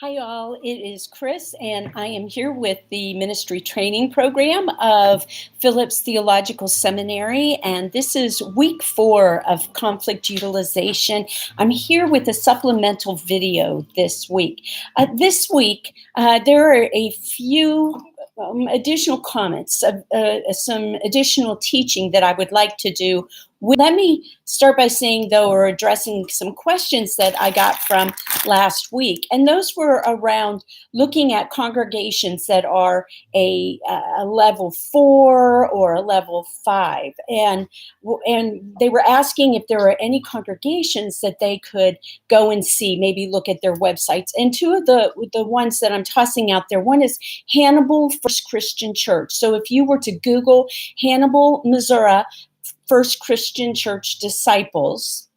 Hi, all. It is Chris, and I am here with the ministry training program of Phillips Theological Seminary, and this is week 4 of conflict utilization. I'm here with a supplemental video this week. There are a few additional comments, some additional teaching that I would like to do. Let me start by saying, though, or addressing some questions that I got from last week. And those were around looking at congregations that are a level 4 or a level 5. And they were asking if there were any congregations that they could go and see, maybe look at their websites. And two of the ones that I'm tossing out there, one is Hannibal First Christian Church. So if you were to Google Hannibal, Missouri, First Christian Church Disciples,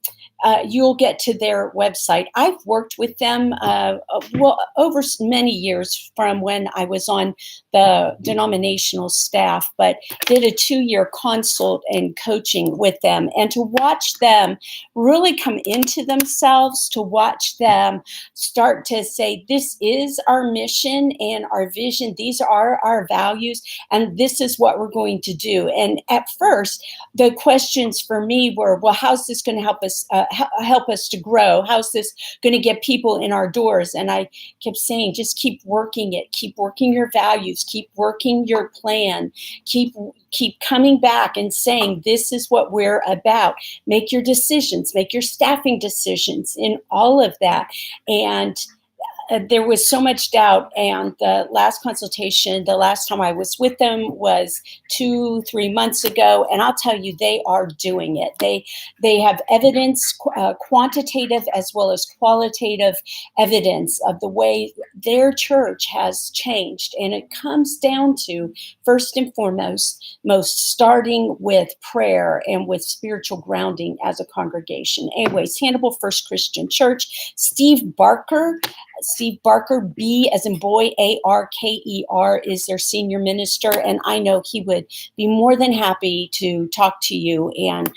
you'll get to their website. I've worked with them over many years from when I was on the denominational staff, but did a 2-year consult and coaching with them. And to watch them really come into themselves, to watch them start to say, this is our mission and our vision, these are our values, and this is what we're going to do. And at first, the questions for me were, well, how's this going to help us to grow? How's this going to get people in our doors? And I kept saying, just keep working it, keep working your values, keep working your plan, keep coming back and saying, this is what we're about. Make your decisions, make your staffing decisions in all of that. And there was so much doubt, and the last consultation, the last time I was with them was 2-3 months ago, and I'll tell you, they are doing it. They have evidence, quantitative as well as qualitative evidence of the way their church has changed, and it comes down to, first and foremost, starting with prayer and with spiritual grounding as a congregation. Anyways, Hannibal First Christian Church, Steve Barker, B as in boy, Arker, is their senior minister, and I know he would be more than happy to talk to you. And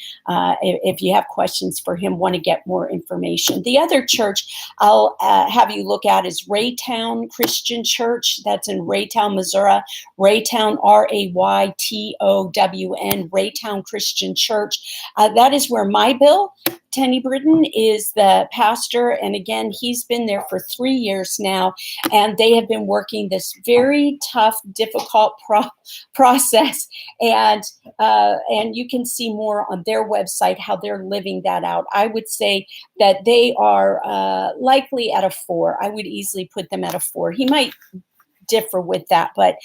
if you have questions for him, want to get more information. The other church I'll have you look at is Raytown Christian Church. That's in Raytown, Missouri. Raytown, Raytown, Raytown Christian Church. That is where my Bill Tenny-Brittian is the pastor, and again, he's been there for 3 years now, and they have been working this very tough, difficult process, and you can see more on their website how they're living that out. I would say that they are likely at a 4. I would easily put them at a 4. He might differ with that, but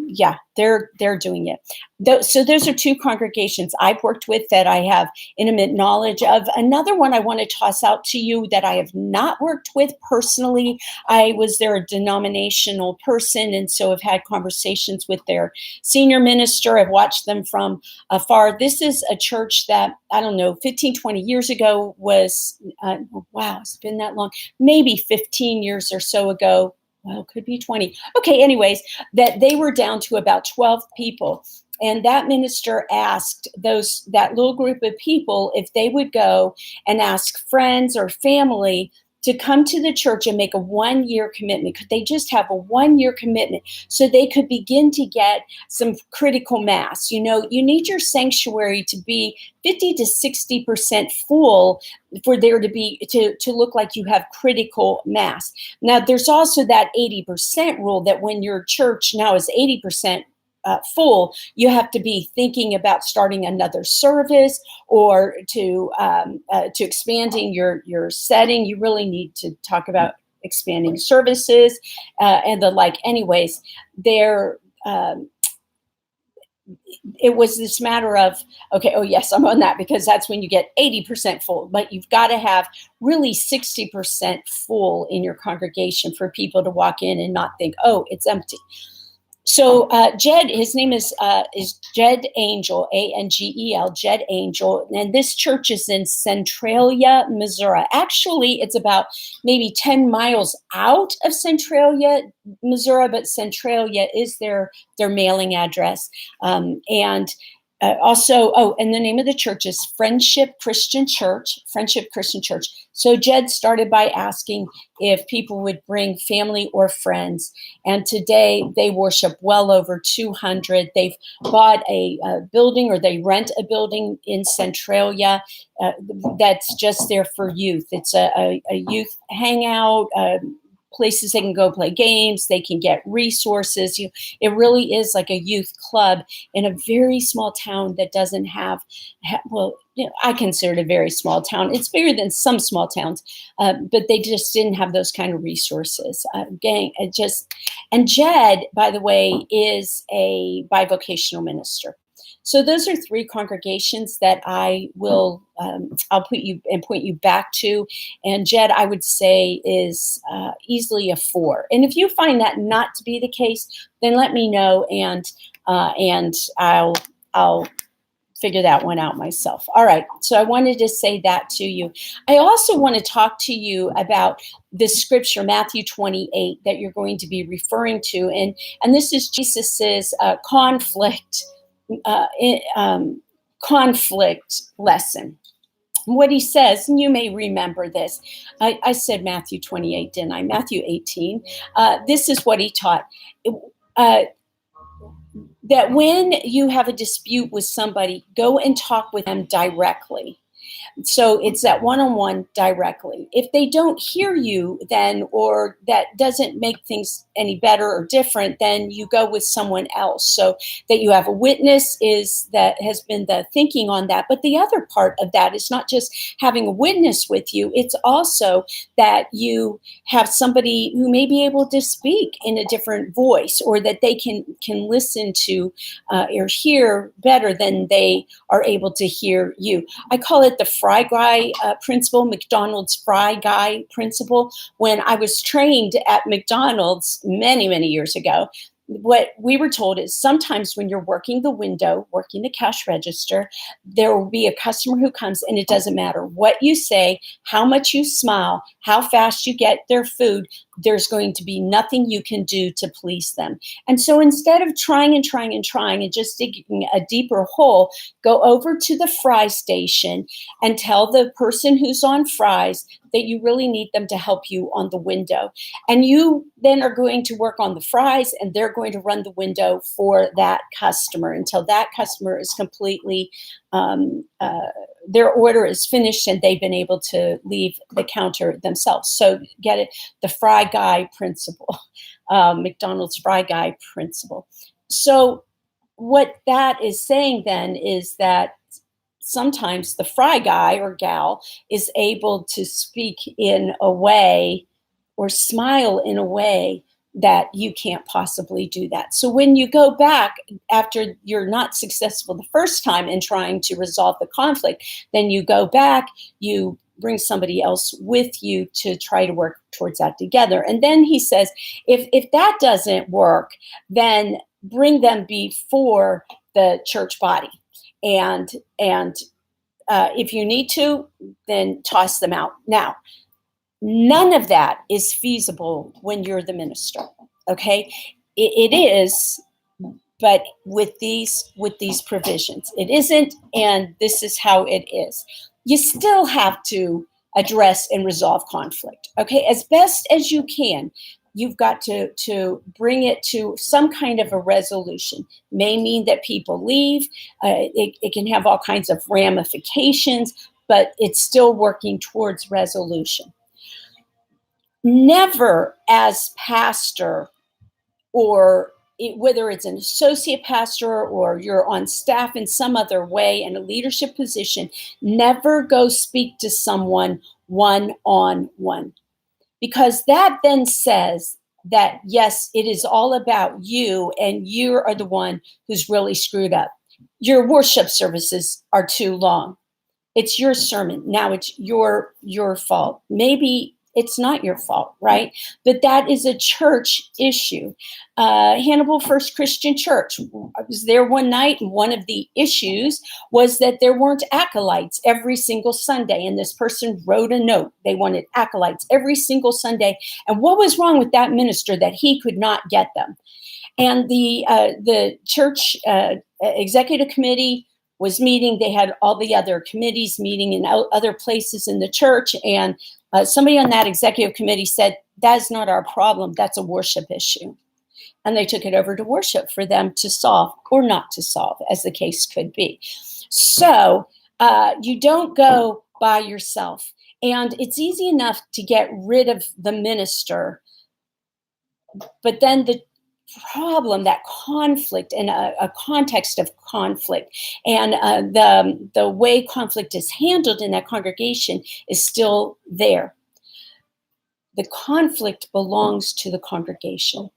yeah, they're doing it. So those are 2 congregations I've worked with that I have intimate knowledge of. Another one I want to toss out to you that I have not worked with personally. I was their denominational person, and so I've had conversations with their senior minister. I've watched them from afar. This is a church that, I don't know, 15, 20 years ago was, wow, it's been that long, maybe 15 years or so ago. Well, could be 20. Okay, anyways, that they were down to about 12 people. And that minister asked that little group of people if they would go and ask friends or family to come to the church and make a 1-year commitment. Could they just have a 1-year commitment so they could begin to get some critical mass? You know, you need your sanctuary to be 50 to 60% full for there to be to look like you have critical mass. Now, there's also that 80% rule that when your church now is 80% full, you have to be thinking about starting another service or to expanding your setting. You really need to talk about expanding services and the like. Anyways, it was this matter of, okay, oh yes, I'm on that, because that's when you get 80% full, but you've got to have really 60% full in your congregation for people to walk in and not think, oh, it's empty. So Jed, his name is Jed Angel, Angel, Jed Angel, and this church is in Centralia, Missouri. Actually, it's about maybe 10 miles out of Centralia, Missouri, but Centralia is their mailing address. And and the name of the church is Friendship Christian Church. Friendship Christian Church. So Jed started by asking if people would bring family or friends. And today they worship well over 200. They've bought a building, or they rent a building in Centralia that's just there for youth. It's a youth hangout, places they can go play games, they can get resources. It really is like a youth club in a very small town that doesn't have I consider it a very small town. It's bigger than some small towns, but they just didn't have those kind of resources. And Jed, by the way, is a bivocational minister. So those are three congregations that I will, I'll point you back to. And Jed, I would say, is easily a 4. And if you find that not to be the case, then let me know, and I'll figure that one out myself. All right. So I wanted to say that to you. I also want to talk to you about the scripture, Matthew 28, that you're going to be referring to. And this is Jesus's conflict lesson. What he says, and you may remember this. I said Matthew 28, didn't I? Matthew 18. This is what he taught. That when you have a dispute with somebody, go and talk with them directly. So it's that one-on-one directly. If they don't hear you, then, or that doesn't make things any better or different, then you go with someone else. So that you have a witness has been the thinking on that. But the other part of that is not just having a witness with you. It's also that you have somebody who may be able to speak in a different voice, or that they can listen to or hear better than they are able to hear you. I call it the fry guy principle, McDonald's fry guy principle. When I was trained at McDonald's many, many years ago, what we were told is sometimes when you're working the window, working the cash register, there will be a customer who comes, and it doesn't matter what you say, how much you smile, how fast you get their food, there's going to be nothing you can do to please them. And so instead of trying and just digging a deeper hole, go over to the fry station and tell the person who's on fries that you really need them to help you on the window. And you then are going to work on the fries, and they're going to run the window for that customer until that customer is completely, their order is finished and they've been able to leave the counter themselves. So get it, the fry guy principle, McDonald's fry guy principle. So what that is saying then is that sometimes the fry guy or gal is able to speak in a way or smile in a way that you can't possibly do that. So when you go back after you're not successful the first time in trying to resolve the conflict, then you go back, you bring somebody else with you to try to work towards that together. And then he says, if that doesn't work, then bring them before the church body. And if you need to, then toss them out. Now, none of that is feasible when you're the minister, okay? It is, but with these provisions. It isn't, and this is how it is. You still have to address and resolve conflict, okay? As best as you can. You've got to bring it to some kind of a resolution. May mean that people leave. It can have all kinds of ramifications, but it's still working towards resolution. Never as pastor, or whether it's an associate pastor or you're on staff in some other way in a leadership position, never go speak to someone one-on-one. Because that then says that, yes, it is all about you, and you are the one who's really screwed up. Your worship services are too long. It's your sermon. Now it's your fault. Maybe it's not your fault, right? But that is a church issue. Hannibal First Christian Church. I was there one night, and one of the issues was that there weren't acolytes every single Sunday. And this person wrote a note. They wanted acolytes every single Sunday. And what was wrong with that minister that he could not get them? And the church executive committee was meeting. They had all the other committees meeting in other places in the church. And somebody on that executive committee said, that's not our problem. That's a worship issue. And they took it over to worship for them to solve or not to solve, as the case could be. So you don't go by yourself. And it's easy enough to get rid of the minister. But then the problem, that conflict and a context of conflict and the way conflict is handled in that congregation is still there. The conflict belongs to the congregation.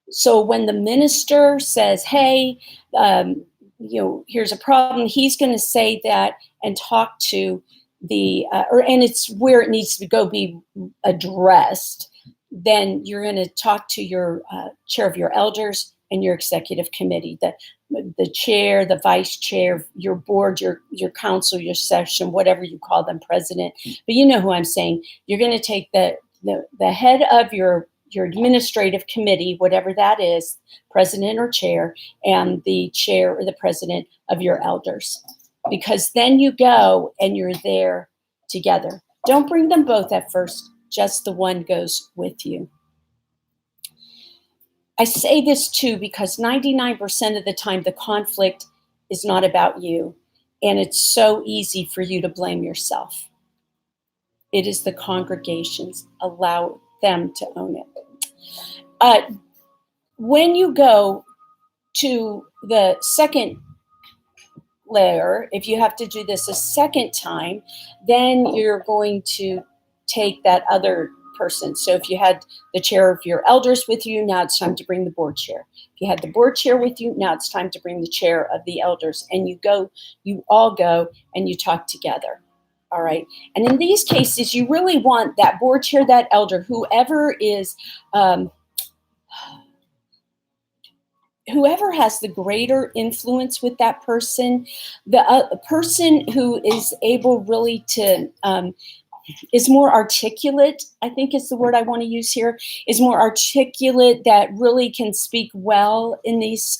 So when the minister says, hey, here's a problem, he's going to say that and talk to and it's where it needs to go be addressed. Then you're going to talk to your chair of your elders and your executive committee, the chair, the vice chair, your board, your council, your session, whatever you call them, president. But you know who I'm saying. You're going to take the head of your administrative committee, whatever that is, president or chair, and the chair or the president of your elders. Because then you go and you're there together. Don't bring them both at first. Just the one goes with you. I say this too because 99% of the time the conflict is not about you, and it's so easy for you to blame yourself. It is the congregations. Allow them to own it. When you go to the second layer, if you have to do this a second time, then you're going to take that other person. So if you had the chair of your elders with you, now it's time to bring the board chair. If you had the board chair with you, now it's time to bring the chair of the elders. And you all go and you talk together. All right. And in these cases, you really want that board chair, that elder, whoever has the greater influence with that person, the person who is able really to is more articulate, I think is the word I want to use here, is more articulate, that really can speak well in these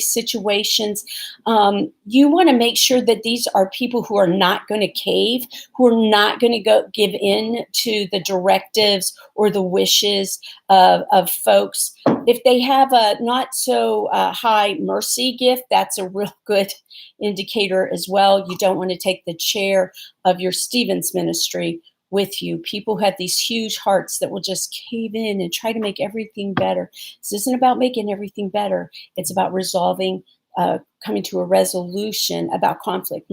situations. You want to make sure that these are people who are not going to cave, who are not going to give in to the directives or the wishes of folks. If they have a not so high mercy gift, that's a real good indicator as well. You don't want to take the chair of your Stevens ministry with you. People have these huge hearts that will just cave in and try to make everything better. This isn't about making everything better. It's about resolving, coming to a resolution about conflict. It's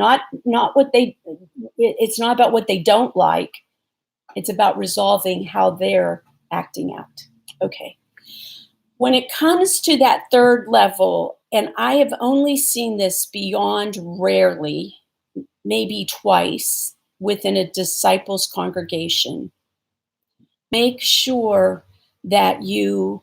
not about what they don't like. It's about resolving how they're acting out. Okay. When it comes to that third level, and I have only seen this beyond rarely, maybe twice, within a disciples congregation, make sure that you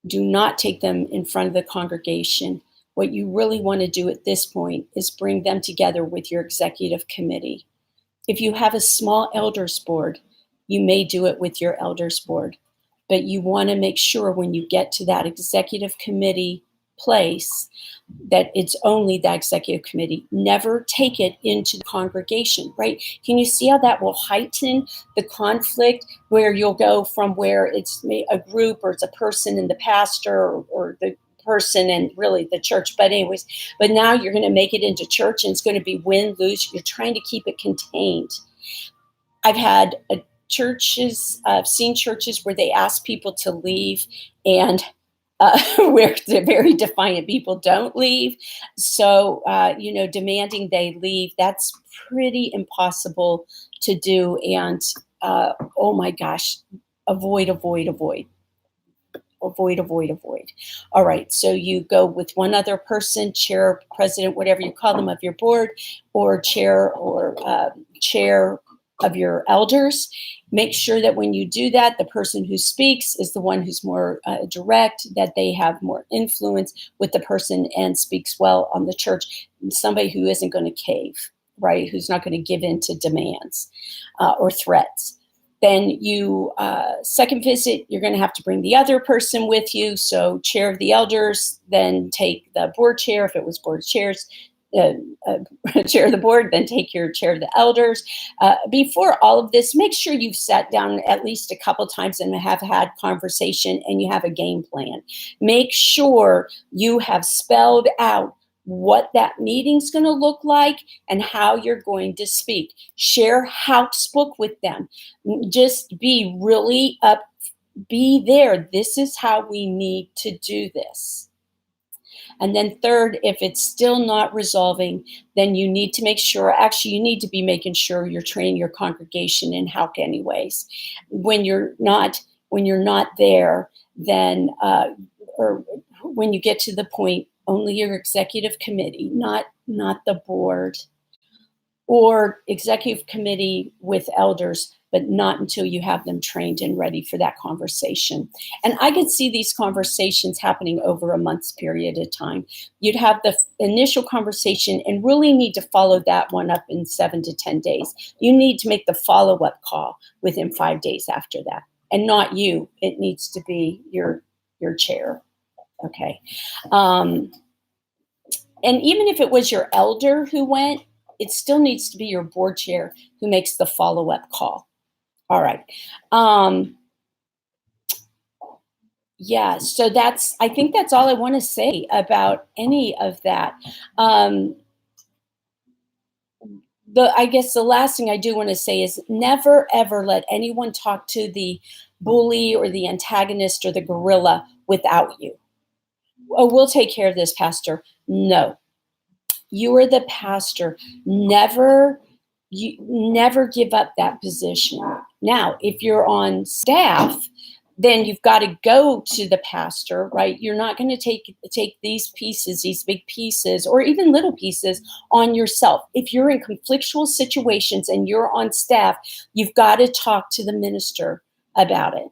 do not take them in front of the congregation. What you really want to do at this point is bring them together with your executive committee. If you have a small elders board, you may do it with your elders board, but you want to make sure when you get to that executive committee place that it's only the executive committee. Never take it into the congregation, right? Can you see how that will heighten the conflict, where you'll go from where it's a group or it's a person and the pastor or the person and really the church. But anyways, but now you're going to make it into church and it's going to be win-lose. You're trying to keep it contained. I've had I've seen churches where they ask people to leave and where the very defiant people don't leave. So, demanding they leave, that's pretty impossible to do. And, oh my gosh, avoid. All right. So you go with one other person, chair, president, whatever you call them, of your board, or chair of your elders. Make sure that when you do that, the person who speaks is the one who's more direct, that they have more influence with the person and speaks well on the church. Somebody who isn't going to cave, right? Who's not going to give in to demands or threats. Then you, second visit, you're going to have to bring the other person with you. So chair of the elders, then take the board chair, if it was board chairs, chair of the board, then take your chair of the elders. Before all of this, make sure you've sat down at least a couple times and have had conversation and you have a game plan. Make sure you have spelled out what that meeting's going to look like and how you're going to speak. Share house book with them. Just be really be there. This is how we need to do this. And then third, if it's still not resolving, then you need to make sure, actually you need to be making sure you're training your congregation in HALC anyways. When you're not there, then, or when you get to the point, only your executive committee, not the board, or executive committee with elders, but not until you have them trained and ready for that conversation. And I could see these conversations happening over a month's period of time. You'd have the initial conversation and really need to follow that one up in 7 to 10 days. You need to make the follow-up call within 5 days after that. And not you, it needs to be your chair, okay? And even if it was your elder who went, it still needs to be your board chair who makes the follow-up call. All right. Yeah, so I think that's all I want to say about any of that. I guess the last thing I do want to say is never, ever let anyone talk to the bully or the antagonist or the gorilla without you. Oh, we'll take care of this, Pastor. No. You are the pastor. Never give up that position. Now, if you're on staff, then you've got to go to the pastor, right? You're not going to take these pieces, these big pieces, or even little pieces on yourself. If you're in conflictual situations and you're on staff, you've got to talk to the minister about it.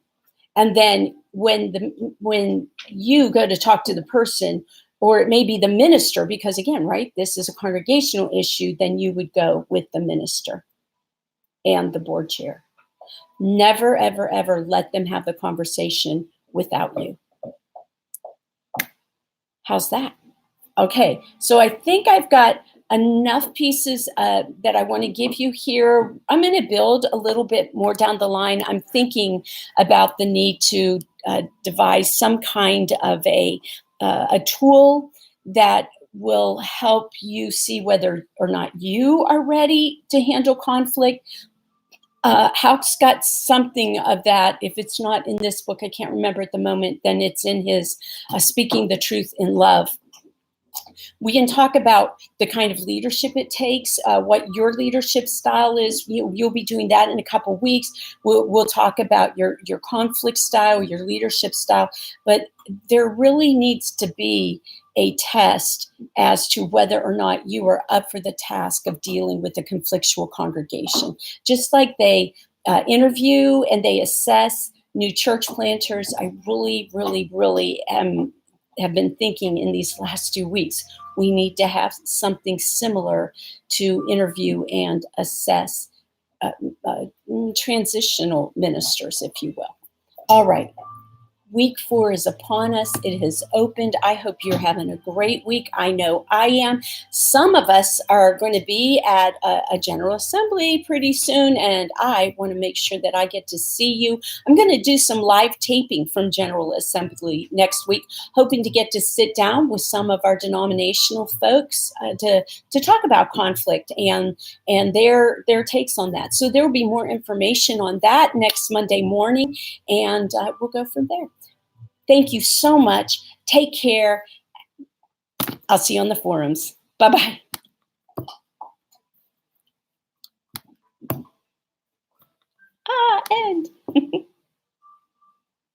And then when you go to talk to the person, or it may be the minister, because again, right, this is a congregational issue, then you would go with the minister and the board chair. Never, ever, ever let them have the conversation without you. How's that? Okay, so I think I've got enough pieces that I want to give you here. I'm going to build a little bit more down the line. I'm thinking about the need to devise some kind of a tool that will help you see whether or not you are ready to handle conflict. Hal's got something of that. If it's not in this book, I can't remember at the moment, then it's in his Speaking the Truth in Love. We can talk about the kind of leadership it takes, what your leadership style is. You'll be doing that in a couple of weeks. We'll talk about your conflict style, your leadership style. But there really needs to be a test as to whether or not you are up for the task of dealing with a conflictual congregation. Just like they interview and they assess new church planters, I really, really, really have been thinking in these last 2 weeks, we need to have something similar to interview and assess transitional ministers, if you will. All right. Week 4 is upon us. It has opened. I hope you're having a great week. I know I am. Some of us are going to be at a General Assembly pretty soon, and I want to make sure that I get to see you. I'm going to do some live taping from General Assembly next week, hoping to get to sit down with some of our denominational folks to talk about conflict and their takes on that. So there will be more information on that next Monday morning, and we'll go from there. Thank you so much. Take care. I'll see you on the forums. Bye-bye. End.